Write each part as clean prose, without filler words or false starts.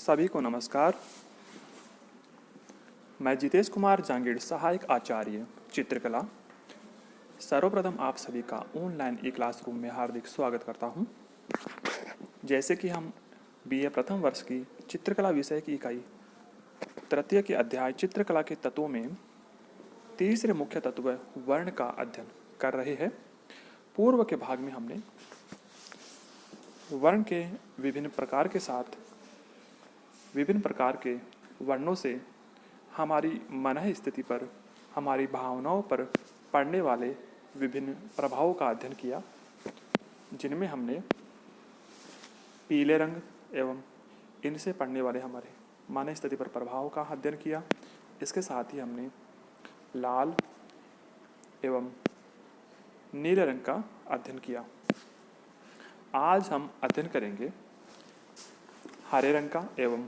सभी को नमस्कार। मैं जितेश कुमार जांगीड़, सहायक आचार्य चित्रकला। सर्वप्रथम आप सभी का ऑनलाइन ई क्लासरूम में हार्दिक स्वागत करता हूं। जैसे कि हम बीए प्रथम वर्ष की चित्रकला विषय की इकाई तृतीय के अध्याय चित्रकला के तत्वों में तीसरे मुख्य तत्व वर्ण का अध्ययन कर रहे हैं। पूर्व के भाग में हमने वर्ण के विभिन्न प्रकार के वर्णों से हमारी मनः स्थिति पर, हमारी भावनाओं पर पड़ने वाले विभिन्न प्रभावों का अध्ययन किया, जिनमें हमने पीले रंग एवं इनसे पड़ने वाले हमारे मनः स्थिति पर प्रभाव का अध्ययन किया। इसके साथ ही हमने लाल एवं नीले रंग का अध्ययन किया। आज हम अध्ययन करेंगे हरे रंग का एवं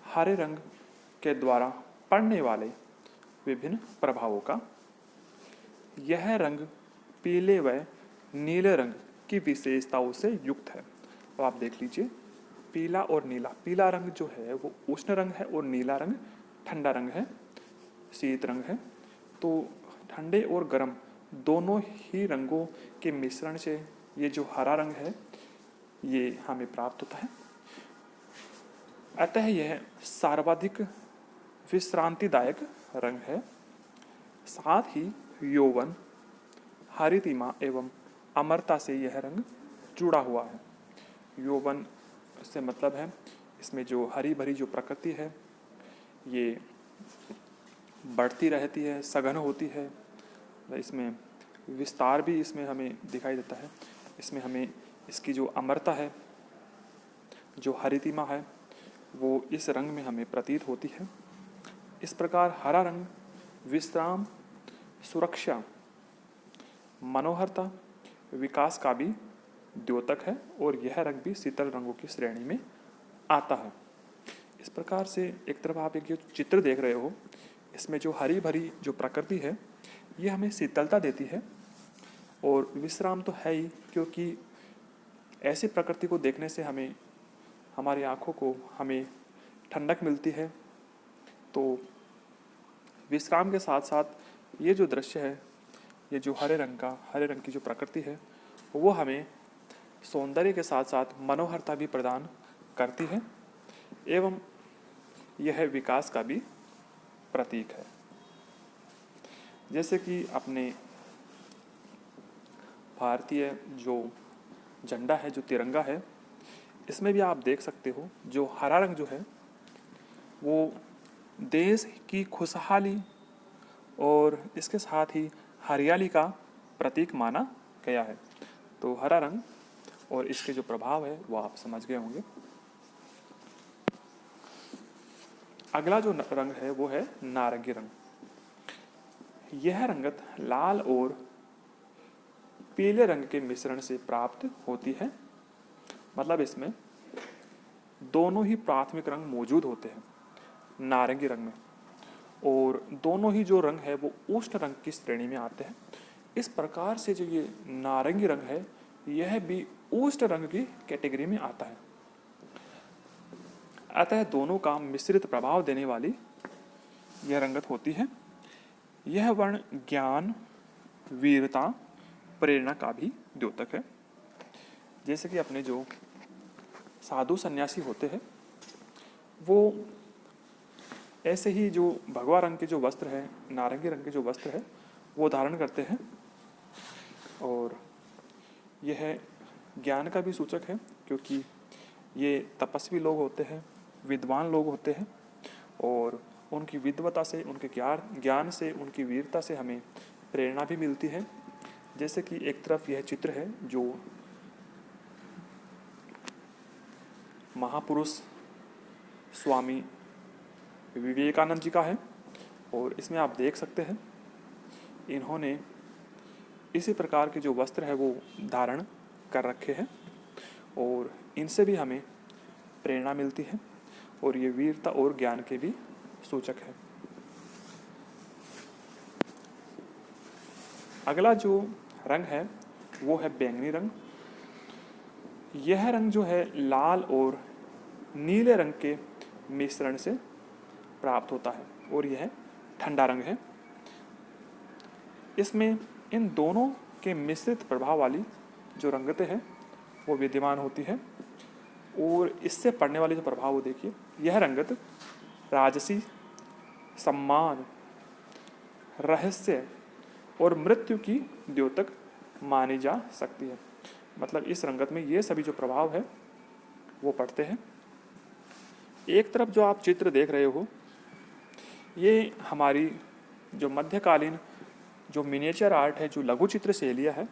हरे रंग के द्वारा पड़ने वाले विभिन्न प्रभावों का। यह रंग पीले व नीले रंग की विशेषताओं से युक्त है। तो आप देख लीजिए, पीला और नीला। पीला रंग जो है वो उष्ण रंग है और नीला रंग ठंडा रंग है, शीत रंग है। तो ठंडे और गर्म दोनों ही रंगों के मिश्रण से ये जो हरा रंग है ये हमें प्राप्त होता है। अतः यह सर्वाधिक विश्रांतिदायक रंग है। साथ ही यौवन, हरितिमा एवं अमरता से यह रंग जुड़ा हुआ है। यौवन से मतलब है इसमें जो हरी भरी जो प्रकृति है ये बढ़ती रहती है, सघन होती है। इसमें विस्तार भी इसमें हमें दिखाई देता है। इसमें हमें इसकी जो अमरता है, जो हरितिमा है, वो इस रंग में हमें प्रतीत होती है। इस प्रकार हरा रंग विश्राम, सुरक्षा, मनोहरता, विकास का भी द्योतक है और यह रंग भी शीतल रंगों की श्रेणी में आता है। इस प्रकार से एक तरफ आप एक जो चित्र देख रहे हो, इसमें जो हरी भरी जो प्रकृति है ये हमें शीतलता देती है और विश्राम तो है ही, क्योंकि ऐसी प्रकृति को देखने से हमें, हमारी आँखों को हमें ठंडक मिलती है। तो विश्राम के साथ साथ ये जो दृश्य है, ये जो हरे रंग की जो प्रकृति है वो हमें सौंदर्य के साथ साथ मनोहरता भी प्रदान करती है एवं यह विकास का भी प्रतीक है। जैसे कि अपने भारतीय जो झंडा है, जो तिरंगा है, इसमें भी आप देख सकते हो जो हरा रंग जो है वो देश की खुशहाली और इसके साथ ही हरियाली का प्रतीक माना गया है। तो हरा रंग और इसके जो प्रभाव है वो आप समझ गए होंगे। अगला जो रंग है वो है नारंगी रंग। यह रंगत लाल और पीले रंग के मिश्रण से प्राप्त होती है। मतलब इसमें दोनों ही प्राथमिक रंग मौजूद होते हैं नारंगी रंग में, और दोनों ही जो रंग है वो उष्ण रंग की श्रेणी में आते हैं। इस प्रकार से जो ये नारंगी रंग है यह भी उष्ण रंग की कैटेगरी में आता है। अतः दोनों का मिश्रित प्रभाव देने वाली यह रंगत होती है। यह वर्ण ज्ञान, वीरता, प्रेरणा का भी द्योतक है। जैसे कि अपने जो साधु सन्यासी होते हैं वो ऐसे ही जो भगवा रंग के जो वस्त्र है, नारंगी रंग के जो वस्त्र है वो धारण करते हैं, और यह ज्ञान का भी सूचक है, क्योंकि ये तपस्वी लोग होते हैं, विद्वान लोग होते हैं, और उनकी विद्वता से, उनके ज्ञान से, उनकी वीरता से हमें प्रेरणा भी मिलती है। जैसे कि एक तरफ यह चित्र है जो महापुरुष स्वामी विवेकानंद जी का है, और इसमें आप देख सकते हैं इन्होंने इसी प्रकार के जो वस्त्र है वो धारण कर रखे हैं, और इनसे भी हमें प्रेरणा मिलती है और ये वीरता और ज्ञान के भी सूचक है। अगला जो रंग है वो है बैंगनी रंग। यह रंग जो है लाल और नीले रंग के मिश्रण से प्राप्त होता है और यह ठंडा रंग है। इसमें इन दोनों के मिश्रित प्रभाव वाली जो रंगतें हैं वो विद्यमान होती है और इससे पड़ने वाले जो प्रभाव वो देखिए, यह रंगत राजसी, सम्मान, रहस्य और मृत्यु की द्योतक मानी जा सकती है। मतलब इस रंगत में ये सभी जो प्रभाव है वो पड़ते हैं। एक तरफ जो आप चित्र देख रहे हो, ये हमारी जो मध्यकालीन जो मिनिएचर आर्ट है, जो लघु चित्र शैलियाँ है,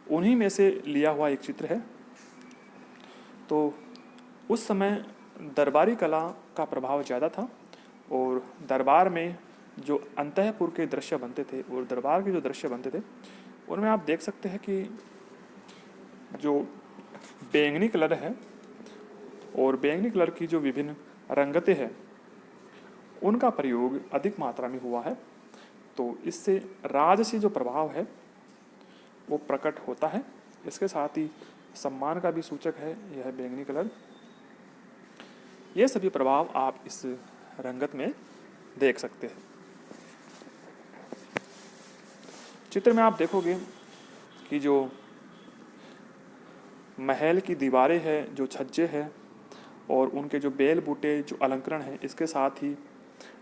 उन्हीं में से लिया हुआ एक चित्र है। तो उस समय दरबारी कला का प्रभाव ज़्यादा था और दरबार में जो अंतःपुर के दृश्य बनते थे और दरबार के जो दृश्य बनते थे उनमें आप देख सकते हैं कि जो बैंगनी कलर है और बैंगनी कलर की जो विभिन्न रंगतें हैं उनका प्रयोग अधिक मात्रा में हुआ है। तो इससे राजसी जो प्रभाव है वो प्रकट होता है। इसके साथ ही सम्मान का भी सूचक है यह बैंगनी कलर। ये सभी प्रभाव आप इस रंगत में देख सकते हैं। चित्र में आप देखोगे कि जो महल की दीवारें हैं, जो छज्जे हैं और उनके जो बेल बूटे जो अलंकरण है, इसके साथ ही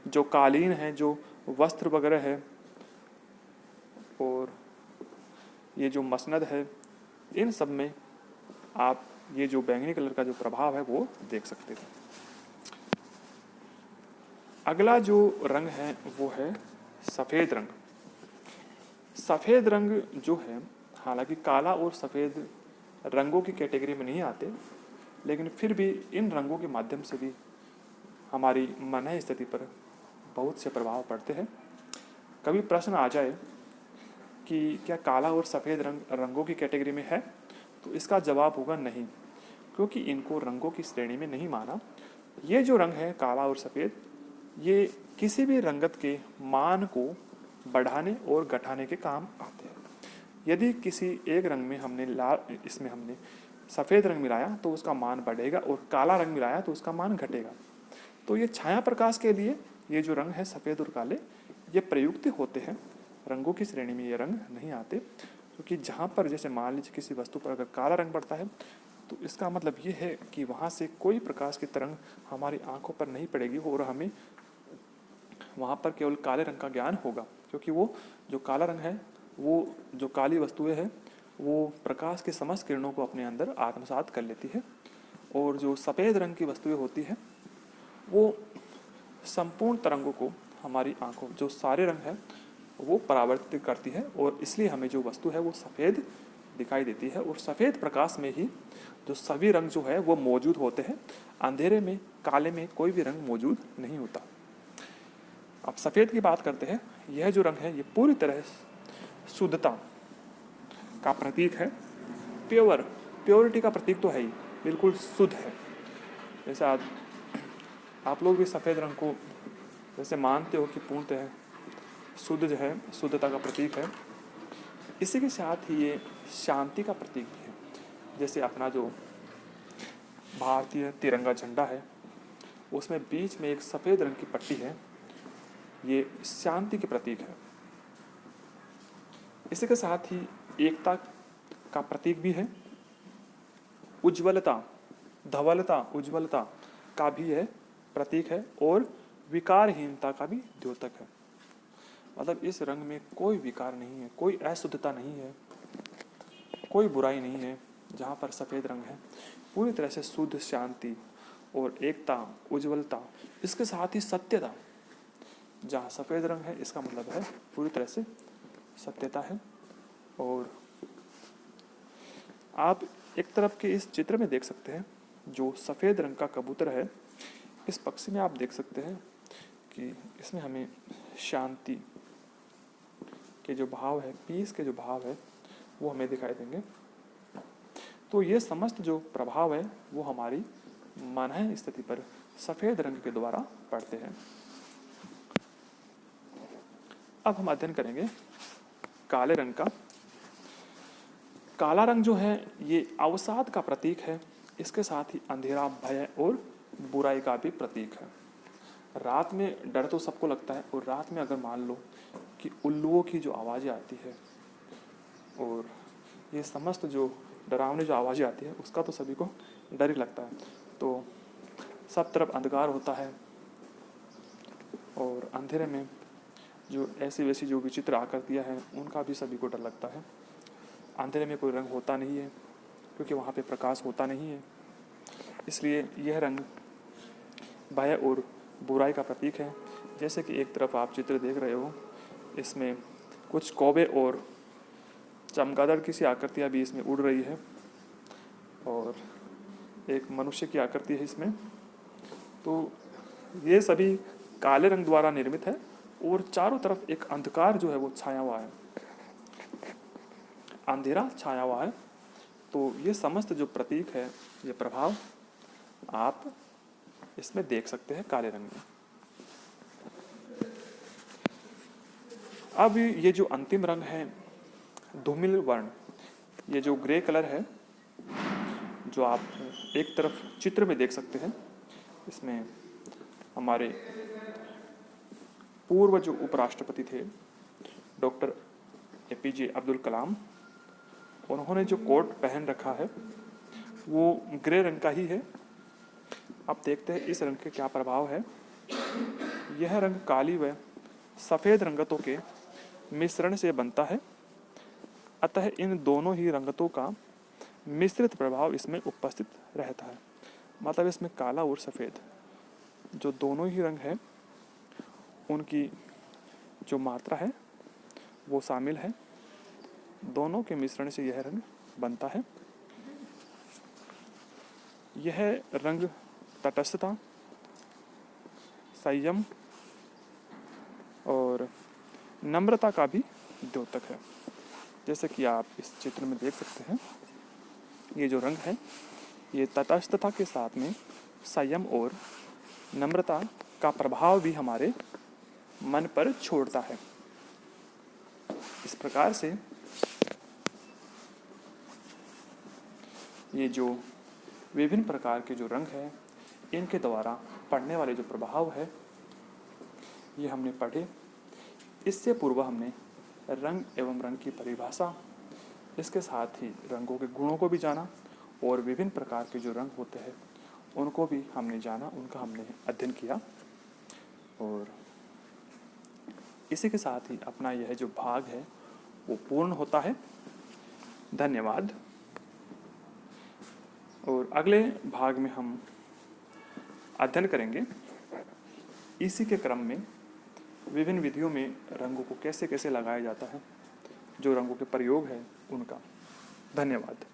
जो कालीन है, जो वस्त्र वगैरह है और ये जो मसनद है, इन सब में आप ये जो बैंगनी कलर का जो प्रभाव है वो देख सकते हैं। अगला जो रंग है वो है सफ़ेद रंग। सफ़ेद रंग जो है, हालांकि काला और सफ़ेद रंगों की कैटेगरी में नहीं आते, लेकिन फिर भी इन रंगों के माध्यम से भी हमारी मन स्थिति पर बहुत से प्रभाव पड़ते हैं। कभी प्रश्न आ जाए कि क्या काला और सफ़ेद रंग रंगों की कैटेगरी में है, तो इसका जवाब होगा नहीं, क्योंकि इनको रंगों की श्रेणी में नहीं माना। ये जो रंग है काला और सफ़ेद, ये किसी भी रंगत के मान को बढ़ाने और घटाने के काम आते हैं। यदि किसी एक रंग में हमने सफ़ेद रंग मिलाया तो उसका मान बढ़ेगा और काला रंग मिलाया तो उसका मान घटेगा। तो ये छाया प्रकाश के लिए ये जो रंग है सफ़ेद और काले, ये प्रयुक्त होते हैं। रंगों की श्रेणी में ये रंग नहीं आते, क्योंकि जहाँ पर जैसे मान लीजिए किसी वस्तु पर अगर काला रंग पड़ता है तो इसका मतलब ये है कि वहाँ से कोई प्रकाश की तरंग हमारी आंखों पर नहीं पड़ेगी और हमें वहाँ पर केवल काले रंग का ज्ञान होगा, क्योंकि वो जो काला रंग है, वो जो काली वस्तुएं हैं वो प्रकाश के समस्त किरणों को अपने अंदर आत्मसात कर लेती है और जो सफ़ेद रंग की वस्तुएं होती है वो संपूर्ण तरंगों को हमारी आंखों, जो सारे रंग हैं वो परावर्तित करती है और इसलिए हमें जो वस्तु है वो सफ़ेद दिखाई देती है। और सफ़ेद प्रकाश में ही जो सभी रंग जो है वो मौजूद होते हैं। अंधेरे में, काले में कोई भी रंग मौजूद नहीं होता। अब सफ़ेद की बात करते हैं। यह जो रंग है ये पूरी तरह शुद्धता का प्रतीक है। प्योरिटी का प्रतीक तो है ही, बिल्कुल शुद्ध है। जैसे आप लोग भी सफ़ेद रंग को जैसे मानते हो कि पूर्णतः शुद्ध जो है, शुद्धता का प्रतीक है। इसी के साथ ही ये शांति का प्रतीक भी है। जैसे अपना जो भारतीय तिरंगा झंडा है उसमें बीच में एक सफ़ेद रंग की पट्टी है, ये शांति के प्रतीक है। इसी के साथ ही एकता का प्रतीक भी है। उज्ज्वलता, धवलता, उज्ज्वलता का भी है प्रतीक है और विकारहीनता का भी द्योतक है। मतलब इस रंग में कोई विकार नहीं है, कोई अशुद्धता नहीं है, कोई बुराई नहीं है। जहाँ पर सफ़ेद रंग है पूरी तरह से शुद्ध, शांति और एकता, उज्ज्वलता, इसके साथ ही सत्यता। जहाँ सफ़ेद रंग है इसका मतलब है पूरी तरह से सत्यता है। और आप एक तरफ के इस चित्र में देख सकते हैं जो सफ़ेद रंग का कबूतर है, इस पक्षी में आप देख सकते हैं कि इसमें हमें शांति के जो भाव है, पीस के जो भाव है वो हमें दिखाई देंगे। तो ये समस्त जो प्रभाव है वो हमारी मन स्थिति पर सफ़ेद रंग के द्वारा पड़ते हैं। अब हम अध्ययन करेंगे काले रंग का। काला रंग जो है ये अवसाद का प्रतीक है। इसके साथ ही अंधेरा, भय और बुराई का भी प्रतीक है। रात में डर तो सबको लगता है, और रात में अगर मान लो कि उल्लुओं की जो आवाज़ें आती है और ये समस्त जो डरावनी जो आवाज़ें आती है उसका तो सभी को डर ही लगता है। तो सब तरफ अंधकार होता है और अंधेरे में जो ऐसी वैसी जो विचित्र आकृतियाँ हैं उनका भी सभी को डर लगता है। अंधेरे में कोई रंग होता नहीं है क्योंकि वहाँ पे प्रकाश होता नहीं है, इसलिए यह रंग भय और बुराई का प्रतीक है। जैसे कि एक तरफ आप चित्र देख रहे हो, इसमें कुछ कौवे और चमगादड़ की सी आकृतियाँ भी इसमें उड़ रही है और एक मनुष्य की आकृति है इसमें। तो ये सभी काले रंग द्वारा निर्मित है और चारों तरफ एक अंधकार जो है वो छाया हुआ है, अंधेरा छाया हुआ है। तो ये समस्त जो प्रतीक है, ये प्रभाव आप इसमें देख सकते हैं काले रंग में। अब ये जो अंतिम रंग है धूमिल वर्ण, ये जो ग्रे कलर है जो आप एक तरफ चित्र में देख सकते हैं, इसमें हमारे पूर्व जो उपराष्ट्रपति थे डॉक्टर APJ अब्दुल कलाम, उन्होंने जो कोट पहन रखा है वो ग्रे रंग का ही है। आप देखते हैं इस रंग के क्या प्रभाव है। यह रंग काली व सफ़ेद रंगतों के मिश्रण से बनता है, अतः इन दोनों ही रंगतों का मिश्रित प्रभाव इसमें उपस्थित रहता है। मतलब इसमें काला और सफ़ेद जो दोनों ही रंग है उनकी जो मात्रा है वो शामिल है, दोनों के मिश्रण से यह रंग बनता है। यह रंग तटस्थता, संयम और नम्रता का भी द्योतक है। जैसे कि आप इस चित्र में देख सकते हैं, ये जो रंग है ये तटस्थता के साथ में संयम और नम्रता का प्रभाव भी हमारे मन पर छोड़ता है। इस प्रकार से ये जो विभिन्न प्रकार के जो रंग है इनके द्वारा पड़ने वाले जो प्रभाव है ये हमने पढ़े। इससे पूर्व हमने रंग एवं रंग की परिभाषा, इसके साथ ही रंगों के गुणों को भी जाना और विभिन्न प्रकार के जो रंग होते हैं उनको भी हमने जाना, उनका हमने अध्ययन किया। और इसी के साथ ही अपना यह जो भाग है वो पूर्ण होता है। धन्यवाद। और अगले भाग में हम अध्ययन करेंगे इसी के क्रम में विभिन्न विधियों में रंगों को कैसे कैसे लगाया जाता है, जो रंगों के प्रयोग है उनका। धन्यवाद।